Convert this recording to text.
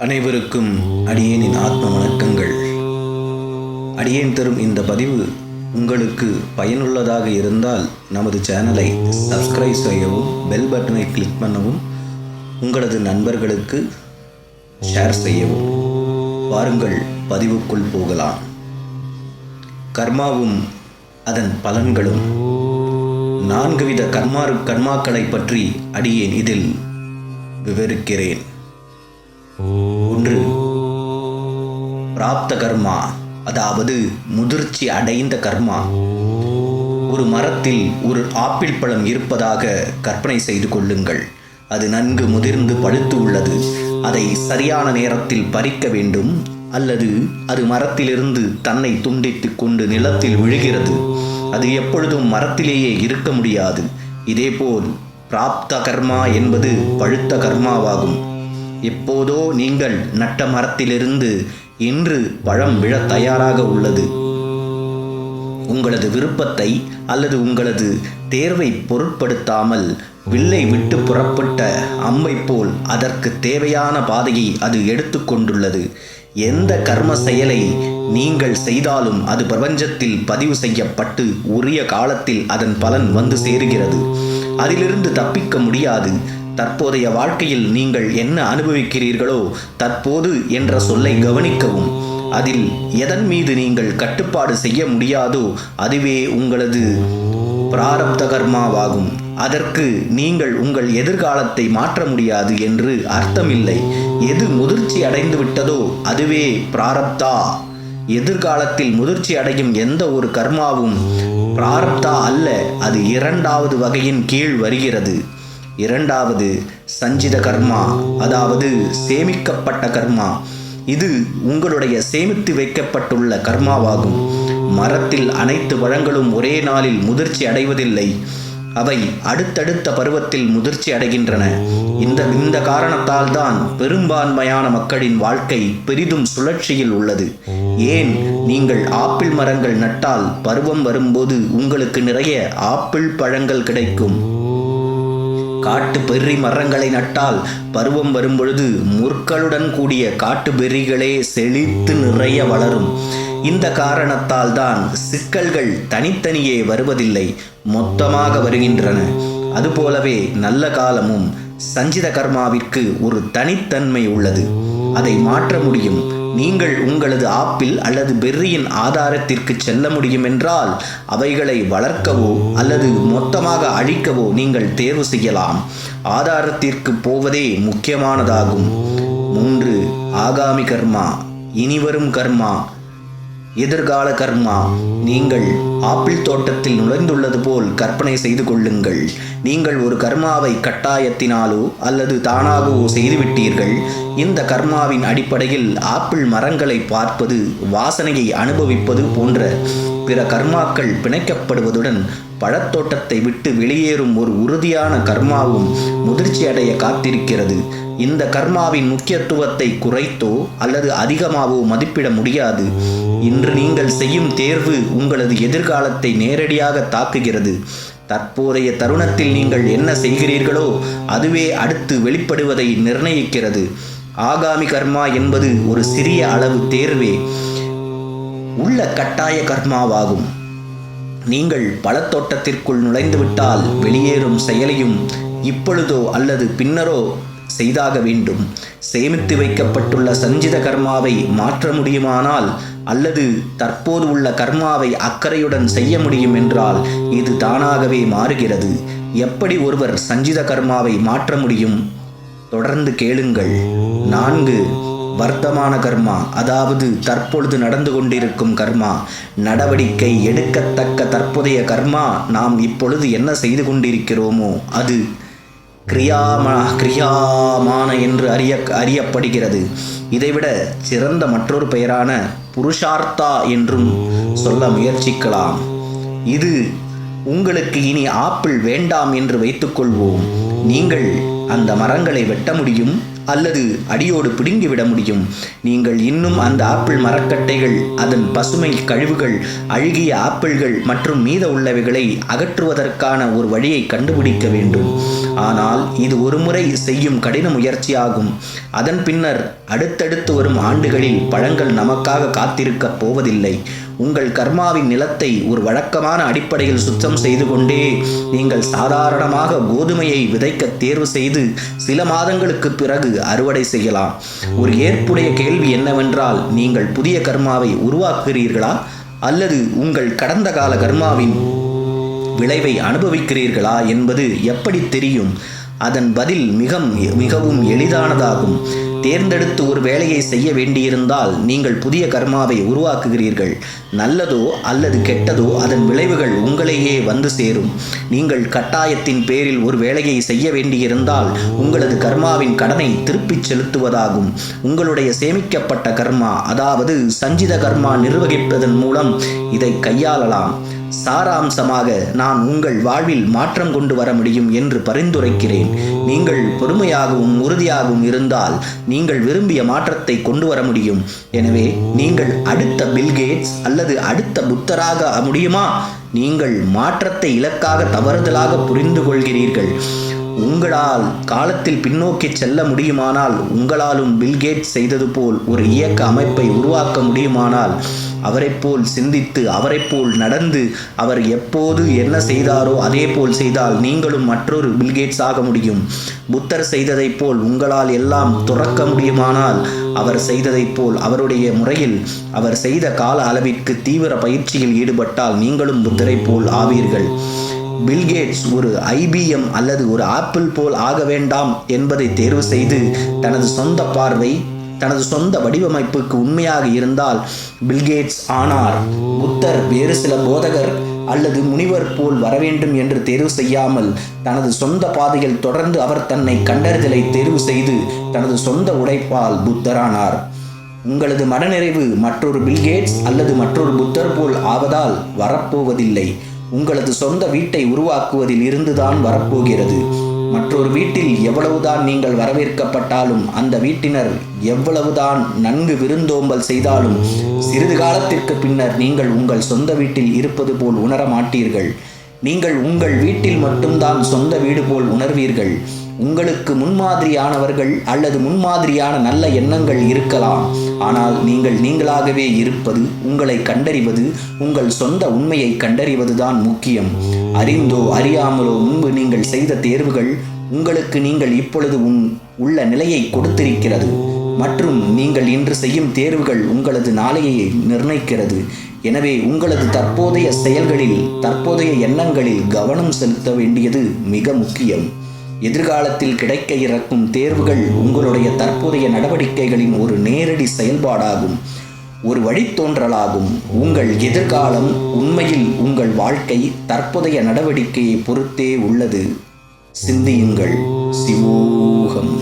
அனைவருக்கும் அடியேனின் ஆத்ம வணக்கங்கள். அடியேன் தரும் இந்த பதிவு உங்களுக்கு பயனுள்ளதாக இருந்தால் நமது சேனலை சப்ஸ்கிரைப் செய்யவும், பெல் பட்டனை கிளிக் பண்ணவும், உங்களது நண்பர்களுக்கு ஷேர் செய்யவும். வாருங்கள் பதிவுக்குள் போகலாம். கர்மாவும் அதன் பலன்களும். 4 வித கர்மாக்களை பற்றி அடியேன் இதில் விவரிக்கிறேன். 1. பிராப்த கர்மா, அதாவது முதிர்ச்சி அடைந்த கர்மா. ஒரு மரத்தில் ஒரு ஆப்பிள் பழம் இருப்பதாக கற்பனை செய்து கொள்ளுங்கள். அது நன்கு முதிர்ந்து பழுத்து உள்ளது. அதை சரியான நேரத்தில் பறிக்க வேண்டும், அல்லது அது மரத்திலிருந்து தன்னை துண்டித்து கொண்டு நிலத்தில் விழுகிறது. அது எப்பொழுதும் மரத்திலேயே இருக்க முடியாது. இதேபோல் பிராப்த கர்மா என்பது பழுத்த கர்மாவாகும். எப்போதோ நீங்கள் நட்ட மரத்திலிருந்து இன்று பழம் விழ தயாராக உள்ளது. உங்களது விருப்பத்தை அல்லது உங்களது தேர்வை பொருட்படுத்தாமல் வில்லை விட்டு புறப்பட்ட அம்பை போல் அதற்கு தேவையான பாதையை அது எடுத்துக்கொண்டுள்ளது. எந்த கர்ம செயலை நீங்கள் செய்தாலும் அது பிரபஞ்சத்தில் பதிவு செய்யப்பட்டு உரிய காலத்தில் அதன் பலன் வந்து சேருகிறது. அதிலிருந்து தப்பிக்க முடியாது. தற்போதைய வாழ்க்கையில் நீங்கள் என்ன அனுபவிக்கிறீர்களோ தற்போது என்ற சொல்லை கவனிக்கவும். அதில் எதன் மீது நீங்கள் கட்டுப்பாடு செய்ய முடியாதோ அதுவே உங்களது பிராரப்த கர்மாவாகும். அதற்கு நீங்கள் உங்கள் எதிர்காலத்தை மாற்ற முடியாது என்று அர்த்தமில்லை. எது முதிர்ச்சி அடைந்து விட்டதோ அதுவே பிராரப்தா. எதிர்காலத்தில் முதிர்ச்சி அடையும் எந்த ஒரு கர்மாவும் பிராரப்தா அல்ல. அது 2வது வகையின் கீழ் வருகிறது. 2வது சஞ்சித கர்மா, அதாவது சேமிக்கப்பட்ட கர்மா. இது உங்களுடைய சேமித்து வைக்கப்பட்டுள்ள கர்மாவாகும். மரத்தில் அனைத்து பழங்களும் ஒரே நாளில் முதிர்ச்சி அடைவதில்லை. அவை அடுத்தடுத்த பருவத்தில் முதிர்ச்சி அடைகின்றன. இந்த காரணத்தால் தான் பெரும்பான்மையான மக்களின் வாழ்க்கை பெரிதும் சுழற்சியில் உள்ளது. ஏன், நீங்கள் ஆப்பிள் மரங்கள் நட்டால் பருவம் வரும்போது உங்களுக்கு நிறைய ஆப்பிள் பழங்கள் கிடைக்கும். காட்டு பெர்ரி மரங்களை நட்டால் பருவம் வரும்பொழுது முற்களுடன் கூடிய காட்டு பெர்ரிகளே செழித்து நிறைய வளரும். இந்த காரணத்தால் தான் சிக்கல்கள் தனித்தனியே வருவதில்லை, மொத்தமாக வருகின்றன. அதுபோலவே நல்ல காலமும் சஞ்சித கர்மாவிற்கு ஒரு தனித்தன்மை உள்ளது. அதை மாற்ற முடியும். நீங்கள் உங்களது ஆப்பிள் அல்லது பெர்ரியின் ஆதாரத்திற்கு செல்ல முடியும் என்றால் அவைகளை வளர்க்கவோ அல்லது மொத்தமாக அழிக்கவோ நீங்கள் தேர்வு செய்யலாம். ஆதாரத்திற்கு போவதே முக்கியமானதாகும். 3. ஆகாமி கர்மா, இனிவரும் கர்மா, எதிர்கால கர்மா. நீங்கள் ஆப்பிள் தோட்டத்தில் நுழைந்துள்ளது போல் கற்பனை செய்து கொள்ளுங்கள். நீங்கள் ஒரு கர்மாவை கட்டாயத்தினாலோ அல்லது தானாகவோ செய்துவிட்டீர்கள். இந்த கர்மாவின் அடிப்படையில் ஆப்பிள் மரங்களை பார்ப்பது, வாசனையை அனுபவிப்பது போன்ற பிற கர்மாக்கள் பிணைக்கப்படுவதுடன் பழத்தோட்டத்தை விட்டு வெளியேறும் ஒரு உறுதியான கர்மாவும் முதிர்ச்சி அடைய காத்திருக்கிறது. இந்த கர்மாவின் முக்கியத்துவத்தை குறைத்தோ அல்லது அதிகமாகவோ மதிப்பிட முடியாது. இன்று நீங்கள் செய்யும் தேர்வு உங்களது எதிர்காலத்தை நேரடியாக தாக்குகிறது. தற்போதைய தருணத்தில் நீங்கள் என்ன செய்கிறீர்களோ அதுவே அடுத்து வெளிப்படுவதை நிர்ணயிக்கிறது. ஆகாமி கர்மா என்பது ஒரு சிறிய அளவு தேர்வே உள்ள கட்டாய கர்மாவாகும். நீங்கள் பழத்தோட்டத்திற்குள் நுழைந்துவிட்டால் வெளியேறும் செயலையும் இப்பொழுதோ அல்லது பின்னரோ செய்தாக வேண்டும். சேமித்து வைக்கப்பட்டுள்ள சஞ்சித கர்மாவை மாற்ற முடியுமானால் அல்லது தற்போது உள்ள கர்மாவை அக்கறையுடன் செய்ய முடியும் என்றால் இது தானாகவே மாறுகிறது. எப்படி ஒருவர் சஞ்சித கர்மாவை மாற்ற முடியும்? தொடர்ந்து கேளுங்கள். 4. வர்த்தமான கர்மா, அதாவது தற்பொழுது நடந்து கொண்டிருக்கும் கர்மா. நடவடிக்கை எடுக்கத்தக்க தற்போதைய கர்மா. நாம் இப்பொழுது என்ன செய்து கொண்டிருக்கிறோமோ அது கிரியாமான என்று அறியப்படுகிறது. இதைவிட சிறந்த மற்றொரு பெயரான புருஷார்த்தா என்றும் சொல்ல முயற்சிக்கலாம். இது உங்களுக்கு இனி ஆப்பிள் வேண்டாம் என்று வைத்துக்கொள்வோம். நீங்கள் அந்த மரங்களை வெட்ட முடியும் அல்லது அடியோடு பிடுங்கிவிட முடியும். நீங்கள் இன்னும் அந்த ஆப்பிள் மரக்கட்டைகள், அதன் பசுமை கழிவுகள், அழுகிய ஆப்பிள்கள் மற்றும் மீத உள்ளவைகளை அகற்றுவதற்கான ஒரு வழியை கண்டுபிடிக்க வேண்டும். ஆனால் இது ஒரு முறை செய்யும் கடின முயற்சியாகும். அதன் பின்னர் அடுத்தடுத்து வரும் ஆண்டுகளில் பழங்கள் நமக்காக காத்திருக்கப் போவதில்லை. உங்கள் கர்மாவின் நிலத்தை ஒரு வழக்கமான அடிப்படையில் சுத்தம் செய்து கொண்டே நீங்கள் சாதாரணமாக கோதுமையை விதைக்க தேர்வு செய்து சில மாதங்களுக்கு பிறகு அறுவடை செய்யலாம். ஒரு ஏற்புடைய கேள்வி என்னவென்றால், நீங்கள் புதிய கர்மாவை உருவாக்குகிறீர்களா அல்லது உங்கள் கடந்த கால கர்மாவின் விளைவை அனுபவிக்கிறீர்களா என்பது எப்படி தெரியும்? அதன் பதில் மிகவும் எளிதானதாகும். தேர்ந்தெடுத்து ஒரு வேலையை செய்ய வேண்டியிருந்தால் நீங்கள் புதிய கர்மாவை உருவாக்குகிறீர்கள். நல்லதோ அல்லது கெட்டதோ அதன் விளைவுகள் உங்களையே வந்து சேரும். நீங்கள் கட்டாயத்தின் பேரில் ஒரு வேலையை செய்ய வேண்டியிருந்தால் உங்களது கர்மாவின் கடனை திருப்பிச் செலுத்துவதாகும். உங்களுடைய சேமிக்கப்பட்ட கர்மா, அதாவது சஞ்சித கர்மா நிர்வகிப்பதன் மூலம் இதை கையாளலாம். சாராம்சமாக நான் உங்கள் வாழ்வில் மாற்றம் கொண்டு வர முடியும் என்று பரிந்துரைக்கிறேன். நீங்கள் பொறுமையாகவும் உறுதியாகவும் இருந்தால் நீங்கள் விரும்பிய மாற்றத்தை கொண்டு வர முடியும். எனவே நீங்கள் அடுத்த பில்கேட்ஸ் அல்லது அடுத்த புத்தராக முடியுமா? நீங்கள் மாற்றத்தை இலக்காக தவறுதலாக புரிந்து கொள்கிறீர்கள். உங்களால் காலத்தில் பின்னோக்கி செல்ல முடியுமானால், உங்களாலும் பில்கேட்ஸ் செய்தது போல் ஒரு இயக்க அமைப்பை உருவாக்க முடியுமானால், அவரைப் போல் சிந்தித்து அவரைப் போல் நடந்து அவர் எப்போது என்ன செய்தாரோ அதே போல் செய்தால் நீங்களும் மற்றொரு பில்கேட்ஸ் ஆக முடியும். புத்தர் செய்ததைப் போல் உங்களால் எல்லாம் துறக்க முடியுமானால், அவர் செய்ததைப் போல் அவருடைய முறையில் அவர் செய்த கால அளவிற்கு தீவிர பயிற்சியில் ஈடுபட்டால் நீங்களும் புத்தரைப் போல் ஆவீர்கள். பில்கேட்ஸ் ஒரு IBM அல்லது ஒரு ஆப்பிள் போல் ஆக வேண்டாம் என்பதை தேர்வு செய்து தனது சொந்த பார்வை, தனது சொந்த வடிவமைப்புக்கு உண்மையாக இருந்தால் பில்கேட்ஸ் ஆனார். புத்தர் வேறு சில போதகர் அல்லது முனிவர் போல் வரவேண்டும் என்று தேர்வு செய்யாமல் தனது சொந்த பாதையில் தொடர்ந்து அவர் தன்னை கண்டறிதலை தேர்வு செய்து தனது சொந்த உழைப்பால் புத்தரானார். உங்களது மனநிறைவு மற்றொரு பில்கேட்ஸ் அல்லது மற்றொரு புத்தர் போல் ஆவதால் வரப்போவதில்லை. உங்களது சொந்த வீட்டை உருவாக்குவதில் இருந்துதான் வரப்போகிறது. மற்றொரு வீட்டில் எவ்வளவுதான் நீங்கள் வரவேற்கப்பட்டாலும், அந்த வீட்டினர் எவ்வளவுதான் நன்கு விருந்தோம்பல் செய்தாலும், சிறிது காலத்திற்கு பின்னர் நீங்கள் உங்கள் சொந்த வீட்டில் இருப்பது போல் உணர மாட்டீர்கள். நீங்கள் உங்கள் வீட்டில் மட்டும்தான் சொந்த வீடு போல் உணர்வீர்கள். உங்களுக்கு முன்மாதிரியானவர்கள் அல்லது முன்மாதிரியான நல்ல எண்ணங்கள் இருக்கலாம். ஆனால் நீங்கள் நீங்களாகவே இருப்பது, உங்களை கண்டறிவது, உங்கள் சொந்த உண்மையை கண்டறிவதுதான் முக்கியம். அறிந்தோ அறியாமலோ முன்பு நீங்கள் செய்த தேர்வுகள் உங்களுக்கு நீங்கள் இப்பொழுது உள்ள நிலையை கொடுத்திருக்கிறது. மற்றும் நீங்கள் இன்று செய்யும் தேர்வுகள் உங்களது நாளையை நிர்ணயிக்கிறது. எனவே உங்களது தற்போதைய செயல்களில், தற்போதைய எண்ணங்களில் கவனம் செலுத்த வேண்டியது மிக முக்கியம். எதிர்காலத்தில் கிடைக்க இருக்கும் தேர்வுகள் உங்களுடைய தற்போதைய நடவடிக்கைகளின் ஒரு நேரடி செயல்பாடாகும், ஒரு வழித்தோன்றலாகும். உங்கள் எதிர்காலம் உண்மையில் உங்கள் வாழ்க்கை தற்போதைய நடவடிக்கையை பொறுத்தே உள்ளது. சிந்தியுங்கள். சிவோகம்.